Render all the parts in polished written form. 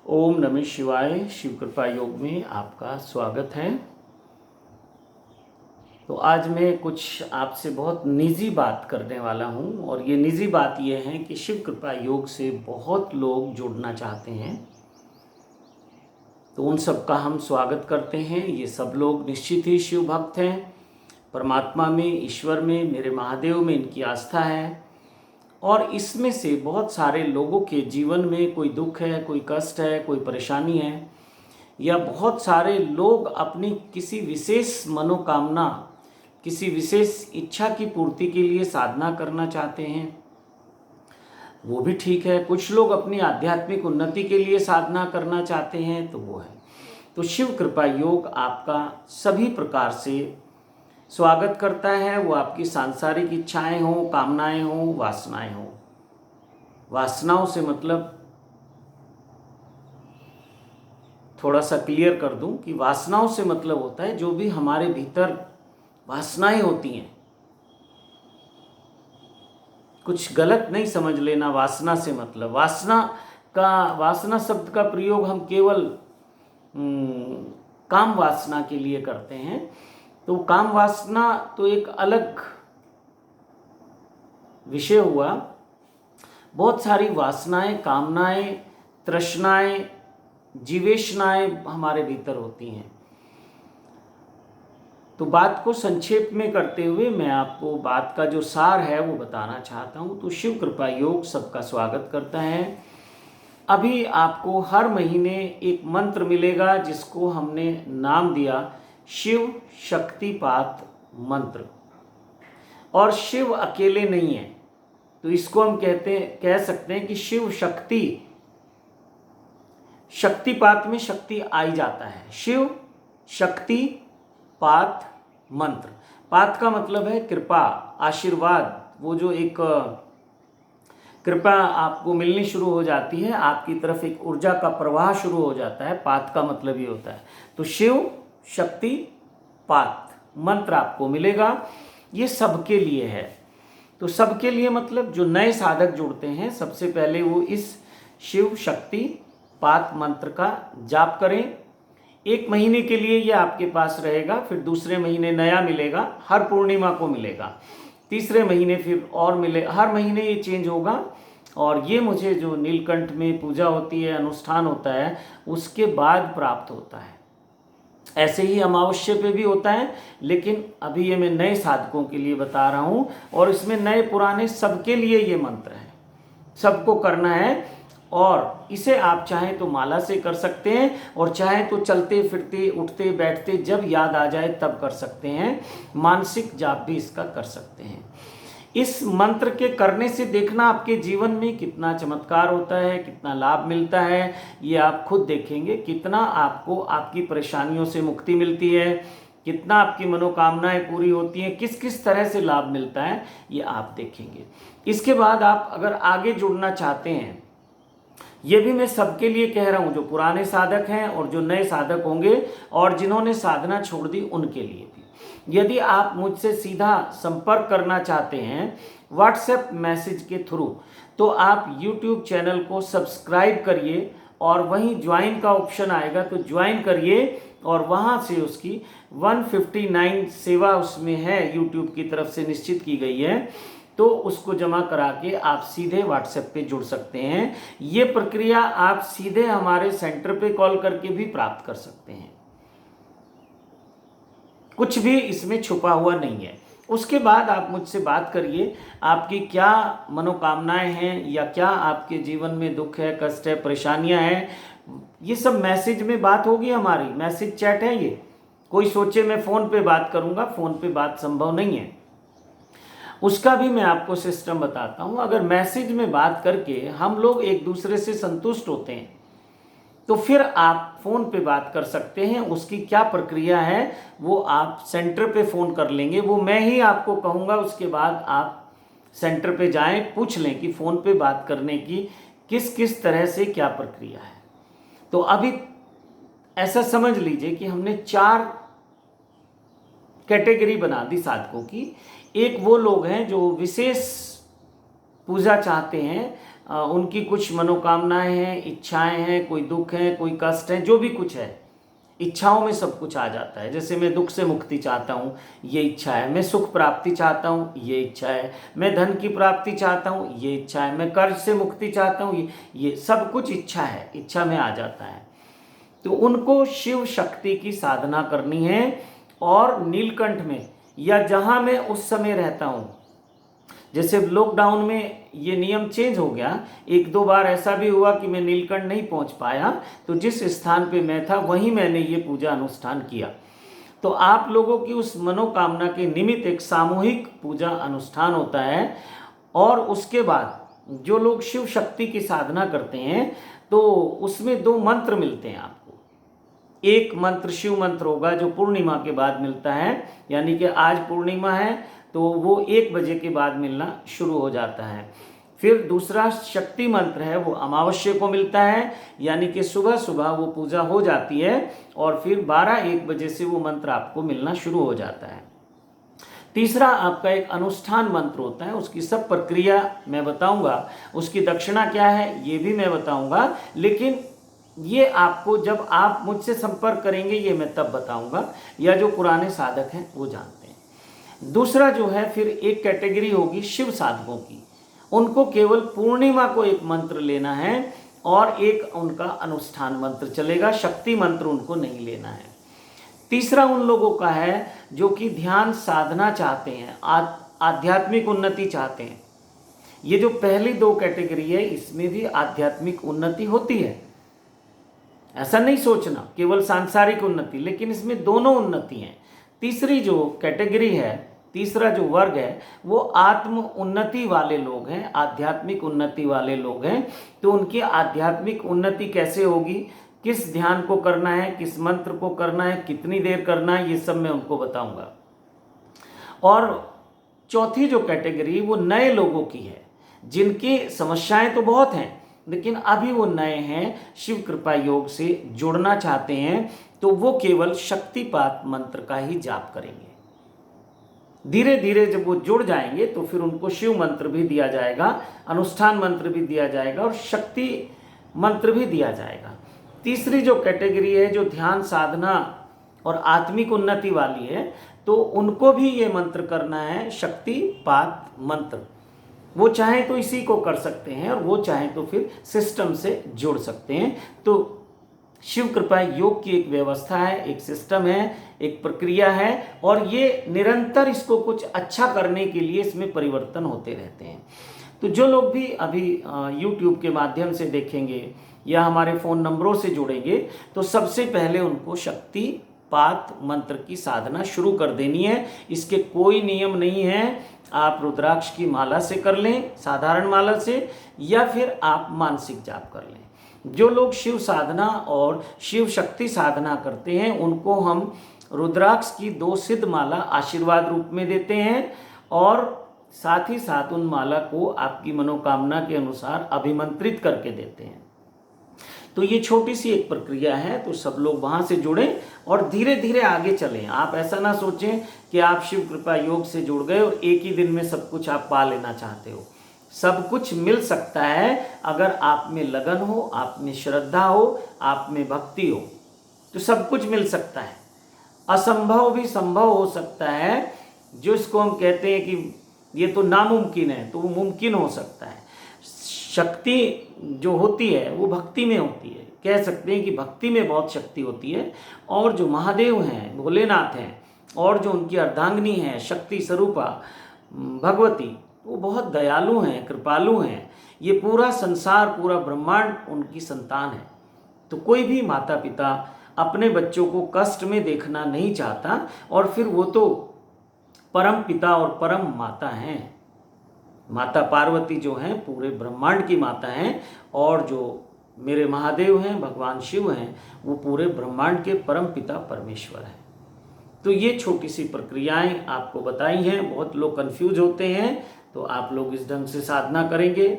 ओम नमः शिवाय। शिव कृपा योग में आपका स्वागत है। तो आज मैं कुछ आपसे बहुत निजी बात करने वाला हूं और ये निजी बात ये है कि शिव कृपा योग से बहुत लोग जुड़ना चाहते हैं, तो उन सब का हम स्वागत करते हैं। ये सब लोग निश्चित ही शिव भक्त हैं, परमात्मा में, ईश्वर में, मेरे महादेव में इनकी आस्था है। और इसमें से बहुत सारे लोगों के जीवन में कोई दुख है, कोई कष्ट है, कोई परेशानी है, या बहुत सारे लोग अपनी किसी विशेष मनोकामना, किसी विशेष इच्छा की पूर्ति के लिए साधना करना चाहते हैं, वो भी ठीक है। कुछ लोग अपनी आध्यात्मिक उन्नति के लिए साधना करना चाहते हैं, तो वो है। तो शिव कृपा योग आपका सभी प्रकार से स्वागत करता है। वो आपकी सांसारिक इच्छाएं हो, कामनाएं हो, वासनाएं हो। वासनाओं से मतलब थोड़ा सा क्लियर कर दूं कि वासनाओं से मतलब होता है जो भी हमारे भीतर वासनाएं होती हैं। कुछ गलत नहीं समझ लेना। वासना से मतलब वासना शब्द का प्रयोग हम केवल काम वासना के लिए करते हैं। तो काम वासना तो एक अलग विषय हुआ। बहुत सारी वासनाएं, कामनाएं, तृष्णाएं, जीवेशनाएं हमारे भीतर होती हैं। तो बात को संक्षेप में करते हुए मैं आपको बात का जो सार है वो बताना चाहता हूं। तो शिव कृपा योग सबका स्वागत करता है। अभी आपको हर महीने एक मंत्र मिलेगा जिसको हमने नाम दिया शिव शक्तिपात मंत्र। और शिव अकेले नहीं है, तो इसको हम कह सकते हैं कि शिव शक्ति, शक्तिपात में शक्ति आई जाता है। शिव शक्ति पात मंत्र। पात का मतलब है कृपा, आशीर्वाद। वो जो एक कृपा आपको मिलनी शुरू हो जाती है, आपकी तरफ एक ऊर्जा का प्रवाह शुरू हो जाता है, पात का मतलब ये होता है। तो शिव शक्ति पात मंत्र आपको मिलेगा। ये सबके लिए है। तो सबके लिए मतलब जो नए साधक जुड़ते हैं, सबसे पहले वो इस शिव शक्ति पात मंत्र का जाप करें। एक महीने के लिए ये आपके पास रहेगा, फिर दूसरे महीने नया मिलेगा, हर पूर्णिमा को मिलेगा। तीसरे महीने फिर और मिले, हर महीने ये चेंज होगा। और ये मुझे जो नीलकंठ में पूजा होती है, अनुष्ठान होता है, उसके बाद प्राप्त होता है। ऐसे ही अमावस्या पे भी होता है, लेकिन अभी ये मैं नए साधकों के लिए बता रहा हूँ। और इसमें नए पुराने सबके लिए ये मंत्र है, सबको करना है। और इसे आप चाहें तो माला से कर सकते हैं, और चाहें तो चलते फिरते, उठते बैठते, जब याद आ जाए तब कर सकते हैं। मानसिक जाप भी इसका कर सकते हैं। इस मंत्र के करने से देखना आपके जीवन में कितना चमत्कार होता है, कितना लाभ मिलता है, ये आप खुद देखेंगे। कितना आपको आपकी परेशानियों से मुक्ति मिलती है, कितना आपकी मनोकामनाएं पूरी होती हैं, किस किस तरह से लाभ मिलता है, ये आप देखेंगे। इसके बाद आप अगर आगे जुड़ना चाहते हैं, ये भी मैं सबके लिए कह रहा हूँ, जो पुराने साधक हैं और जो नए साधक होंगे और जिन्होंने साधना छोड़ दी, उनके लिए भी। यदि आप मुझसे सीधा संपर्क करना चाहते हैं व्हाट्सएप मैसेज के थ्रू, तो आप यूट्यूब चैनल को सब्सक्राइब करिए और वहीं ज्वाइन का ऑप्शन आएगा, तो ज्वाइन करिए। और वहाँ से उसकी 159 सेवा उसमें है, यूट्यूब की तरफ से निश्चित की गई है, तो उसको जमा करा के आप सीधे व्हाट्सएप पे जुड़ सकते हैं। ये प्रक्रिया आप सीधे हमारे सेंटर पे कॉल करके भी प्राप्त कर सकते हैं। कुछ भी इसमें छुपा हुआ नहीं है। उसके बाद आप मुझसे बात करिए, आपकी क्या मनोकामनाएं हैं, या क्या आपके जीवन में दुख है, कष्ट है, परेशानियां हैं। ये सब मैसेज में बात होगी हमारी, मैसेज चैट है ये। कोई सोचे मैं फ़ोन पे बात करूंगा, फ़ोन पे बात संभव नहीं है। उसका भी मैं आपको सिस्टम बताता हूं। अगर मैसेज में बात करके हम लोग एक दूसरे से संतुष्ट होते हैं, तो फिर आप फ़ोन पे बात कर सकते हैं। उसकी क्या प्रक्रिया है वो आप सेंटर पे फ़ोन कर लेंगे, वो मैं ही आपको कहूँगा। उसके बाद आप सेंटर पे जाएं, पूछ लें कि फ़ोन पे बात करने की किस किस तरह से क्या प्रक्रिया है। तो अभी ऐसा समझ लीजिए कि हमने 4 कैटेगरी बना दी साधकों की। एक वो लोग हैं जो विशेष पूजा चाहते हैं, उनकी कुछ मनोकामनाएं हैं, इच्छाएं हैं, कोई दुख है, कोई कष्ट है, जो भी कुछ है, इच्छाओं में सब कुछ आ जाता है। जैसे मैं दुख से मुक्ति चाहता हूँ, ये इच्छा है। मैं सुख प्राप्ति चाहता हूँ, ये इच्छा है। मैं धन की प्राप्ति चाहता हूँ, ये इच्छा है। मैं कर्ज से मुक्ति चाहता हूँ, ये सब कुछ इच्छा है, इच्छा में आ जाता है। तो उनको शिव शक्ति की साधना करनी है। और नीलकंठ में या जहाँ मैं उस समय रहता हूँ, जैसे लॉकडाउन में ये नियम चेंज हो गया, एक दो बार ऐसा भी हुआ कि मैं नीलकंठ नहीं पहुंच पाया, तो जिस स्थान पे मैं था वहीं मैंने ये पूजा अनुष्ठान किया। तो आप लोगों की उस मनोकामना के निमित्त एक सामूहिक पूजा अनुष्ठान होता है। और उसके बाद जो लोग शिव शक्ति की साधना करते हैं तो उसमें दो मंत्र मिलते हैं आपको। एक मंत्र शिव मंत्र होगा जो पूर्णिमा के बाद मिलता है, यानी कि आज पूर्णिमा है तो वो 1 बजे के बाद मिलना शुरू हो जाता है। फिर दूसरा शक्ति मंत्र है, वो अमावस्या को मिलता है, यानी कि सुबह सुबह वो पूजा हो जाती है और फिर 12-1 बजे से वो मंत्र आपको मिलना शुरू हो जाता है। तीसरा आपका एक अनुष्ठान मंत्र होता है, उसकी सब प्रक्रिया मैं बताऊंगा, उसकी दक्षिणा क्या है ये भी मैं बताऊंगा, लेकिन ये आपको जब आप मुझसे संपर्क करेंगे ये मैं तब बताऊंगा, या जो पुराने साधक हैं वो जानते हैं। दूसरा जो है फिर एक कैटेगरी होगी शिव साधकों की, उनको केवल पूर्णिमा को एक मंत्र लेना है और एक उनका अनुष्ठान मंत्र चलेगा, शक्ति मंत्र उनको नहीं लेना है। तीसरा उन लोगों का है जो कि ध्यान साधना चाहते हैं, आध्यात्मिक उन्नति चाहते हैं। ये जो पहली 2 कैटेगरी है इसमें भी आध्यात्मिक उन्नति होती है, ऐसा नहीं सोचना केवल सांसारिक उन्नति, लेकिन इसमें दोनों उन्नति हैं। तीसरी जो कैटेगरी है, तीसरा जो वर्ग है वो आत्म उन्नति वाले लोग हैं, आध्यात्मिक उन्नति वाले लोग हैं। तो उनकी आध्यात्मिक उन्नति कैसे होगी, किस ध्यान को करना है, किस मंत्र को करना है, कितनी देर करना है, ये सब मैं उनको बताऊंगा। और चौथी जो कैटेगरी वो नए लोगों की है, जिनकी समस्याएं तो बहुत हैं लेकिन अभी वो नए हैं, शिव कृपा योग से जुड़ना चाहते हैं, तो वो केवल शक्तिपात मंत्र का ही जाप करेंगे। धीरे धीरे जब वो जुड़ जाएंगे तो फिर उनको शिव मंत्र भी दिया जाएगा, अनुष्ठान मंत्र भी दिया जाएगा और शक्ति मंत्र भी दिया जाएगा। तीसरी जो कैटेगरी है जो ध्यान साधना और आत्मिक उन्नति वाली है, तो उनको भी ये मंत्र करना है, शक्तिपात मंत्र। वो चाहें तो इसी को कर सकते हैं और वो चाहें तो फिर सिस्टम से जुड़ सकते हैं। तो शिव कृपा योग की एक व्यवस्था है, एक सिस्टम है, एक प्रक्रिया है और ये निरंतर इसको कुछ अच्छा करने के लिए इसमें परिवर्तन होते रहते हैं। तो जो लोग भी अभी YouTube के माध्यम से देखेंगे या हमारे फ़ोन नंबरों से जुड़ेंगे तो सबसे पहले उनको शक्तिपात मंत्र की साधना शुरू कर देनी है। इसके कोई नियम नहीं है, आप रुद्राक्ष की माला से कर लें, साधारण माला से, या फिर आप मानसिक जाप कर लें। जो लोग शिव साधना और शिव शक्ति साधना करते हैं उनको हम रुद्राक्ष की 2 सिद्ध माला आशीर्वाद रूप में देते हैं और साथ ही साथ उन माला को आपकी मनोकामना के अनुसार अभिमंत्रित करके देते हैं। तो ये छोटी सी एक प्रक्रिया है, तो सब लोग वहाँ से जुड़ें और धीरे धीरे आगे चलें। आप ऐसा ना सोचें कि आप शिव कृपा योग से जुड़ गए और एक ही दिन में सब कुछ आप पा लेना चाहते हो। सब कुछ मिल सकता है अगर आप में लगन हो, आप में श्रद्धा हो, आप में भक्ति हो, तो सब कुछ मिल सकता है। असंभव भी संभव हो सकता है, जो इसको हम कहते हैं कि ये तो नामुमकिन है तो वो मुमकिन हो सकता है। शक्ति जो होती है वो भक्ति में होती है, कह सकते हैं कि भक्ति में बहुत शक्ति होती है। और जो महादेव हैं, भोलेनाथ हैं, और जो उनकी अर्धांगिनी है शक्ति स्वरूपा भगवती, वो बहुत दयालु हैं, कृपालु हैं। ये पूरा संसार, पूरा ब्रह्मांड उनकी संतान है। तो कोई भी माता पिता अपने बच्चों को कष्ट में देखना नहीं चाहता, और फिर वो तो परम पिता और परम माता हैं। माता पार्वती जो हैं पूरे ब्रह्मांड की माता हैं, और जो मेरे महादेव हैं, भगवान शिव हैं, वो पूरे ब्रह्मांड के परम पिता परमेश्वर हैं। तो ये छोटी सी प्रक्रियाएं आपको बताई हैं। बहुत लोग कंफ्यूज होते हैं, तो आप लोग इस ढंग से साधना करेंगे,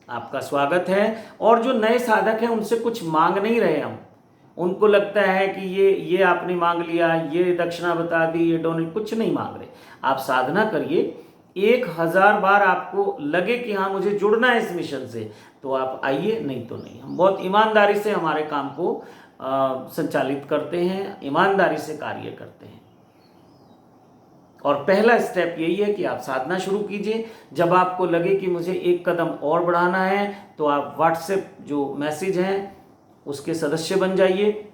आपका स्वागत है। और जो नए साधक हैं उनसे कुछ मांग नहीं रहे हम। उनको लगता है कि ये आपने मांग लिया, ये दक्षिणा बता दी, ये डोनेट, कुछ नहीं मांग रहे। आप साधना करिए, 1000 बार आपको लगे कि हाँ मुझे जुड़ना है इस मिशन से, तो आप आइए, नहीं तो नहीं। हम बहुत ईमानदारी से हमारे काम को संचालित करते हैं, ईमानदारी से कार्य करते हैं। और पहला स्टेप यही है कि आप साधना शुरू कीजिए। जब आपको लगे कि मुझे एक कदम और बढ़ाना है, तो आप व्हाट्सएप जो मैसेज हैं उसके सदस्य बन जाइए,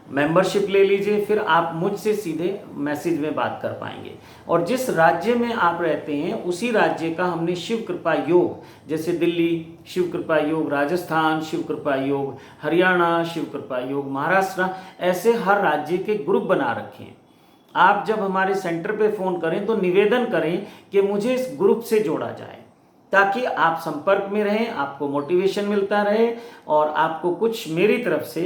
मेंबरशिप ले लीजिए, फिर आप मुझसे सीधे मैसेज में बात कर पाएंगे। और जिस राज्य में आप रहते हैं उसी राज्य का हमने शिव कृपा योग, जैसे दिल्ली शिव कृपा योग, राजस्थान शिव कृपा योग, हरियाणा शिव कृपा योग, महाराष्ट्र, ऐसे हर राज्य के ग्रुप बना रखे हैं। आप जब हमारे सेंटर पे फ़ोन करें तो निवेदन करें कि मुझे इस ग्रुप से जोड़ा जाए, ताकि आप संपर्क में रहें, आपको मोटिवेशन मिलता रहे और आपको कुछ मेरी तरफ से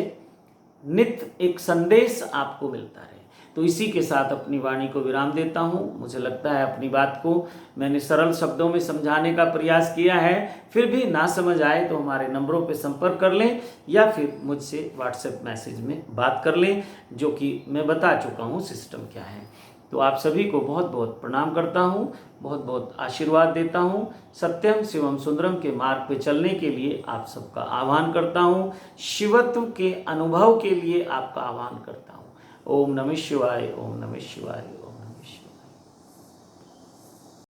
नित्य एक संदेश आपको मिलता रहे। तो इसी के साथ अपनी वाणी को विराम देता हूँ। मुझे लगता है अपनी बात को मैंने सरल शब्दों में समझाने का प्रयास किया है। फिर भी ना समझ आए तो हमारे नंबरों पर संपर्क कर लें या फिर मुझसे व्हाट्सएप मैसेज में बात कर लें, जो कि मैं बता चुका हूँ सिस्टम क्या है। तो आप सभी को बहुत बहुत प्रणाम करता हूँ, बहुत बहुत आशीर्वाद देता हूँ। सत्यम शिवम सुंदरम के मार्ग पे चलने के लिए आप सबका आह्वान करता हूँ, शिवत्व के अनुभव के लिए आपका आह्वान करता हूँ। ओम नमः शिवाय, ओम नमः शिवाय।